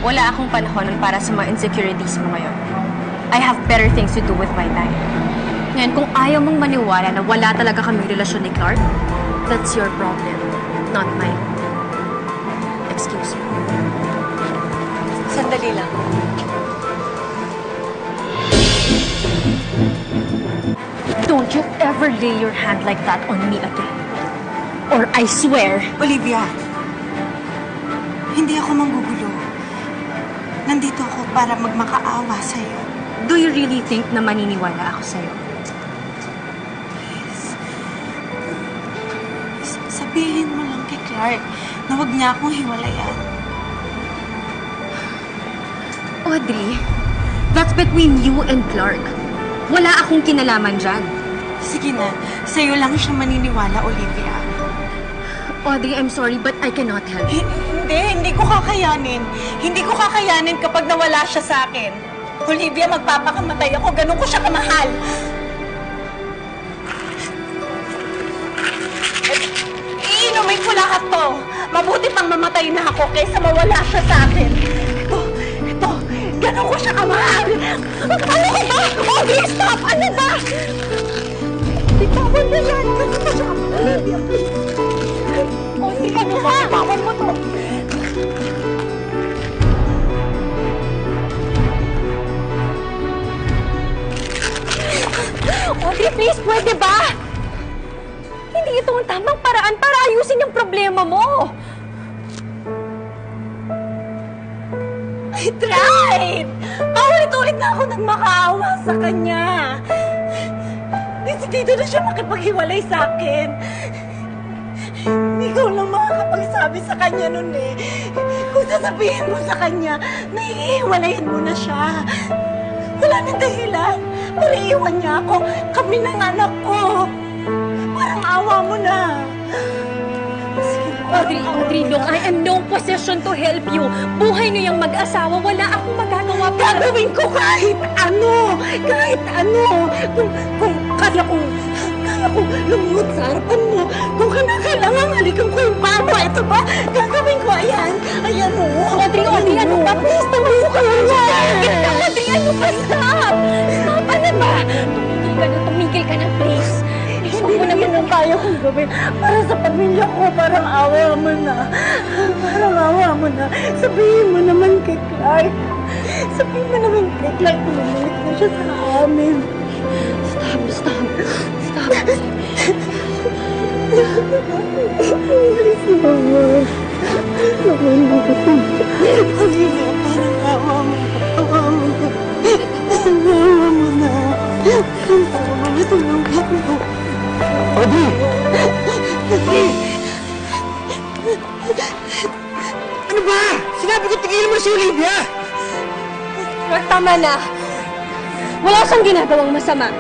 Wala akong panahon para sa mga insecurities mo ngayon. I have better things to do with my time. Ngayon, kung ayaw mong maniwala na wala talaga kaming relasyon ni Clark, that's your problem, not mine. Excuse me. Sandali lang. Don't you ever lay your hand like that on me again. Or I swear... Olivia, hindi ako manggugulo. Nandito ako para magmakaawa sa'yo. Do you really think na maniniwala ako sa'yo? Please. Sabihin mo lang kay Clark na huwag niya akong hiwalayan. Audrey, that's between you and Clark. Wala akong kinalaman dyan. Sige na, sa'yo lang siya maniniwala, Olivia. Audrey, I'm sorry, but I cannot help you. Hindi ko kakayanin. Hindi ko kakayanin kapag nawala siya sa akin. Olivia, magpapakamatay ako. Ganun ko siya kamahal. Iinumin ko lahat to. Mabuti pang mamatay na ako kaysa mawala siya sa akin. Ito, ganun ko siya kamahal. Ano ba? Audrey, stop! Ano ba? Bitawan mo yan. Ganun ko siya kamahal. Olivia, please. Audrey, ano ba? Bitawan mo to. Audrey, please, pwede ba? Hindi ito ang tamang paraan para ayusin yung problema mo. I tried! Paulit-ulit na ako nagmakaawa sa kanya. Dito na siya makipaghiwalay sa akin. Ikaw lang makakapagsabi sa kanya nun eh. Kung sasabihin mo sa kanya, naiiwalayan mo na siya. Wala nang dahilan. Pero iwan niya ako. Kami ng anak ko. Parang awa mo na. Audrey, look, I am no position to help you. Buhay niyo yung mag-asawa. Wala akong magagawa. Gagawin ko kahit ano. Kahit ano. Kung kaya ko lumuhod sa harapan mo. Kung kailangan halikan ko yung paa mo. Ito ba? Gagawin ko. Ayan. Ayan o. Audrey, ano ba? Please, tumulong ka lang. Audrey, ano ba? Stop! Stop! Ano ba? Tumigil ka na, please. Hindi naman ang kaya kong gawin. Para sa pamilya ko, parang awa mo na. Parang awa mo na. Sabihin mo naman kay Clark. Sabihin mo naman kay Clark. Bumalik na siya sa amin. Stop. Please, mama. Naman mo ka. Olivia, parang awa mo. Awa mo na. Awa mo na. Awa mo na. Tulungan mo. Audrey! Audrey! Ano ba? Sinabi ko tigilan mo si Olivia! Tama na. Wala siyang ginagawang masama.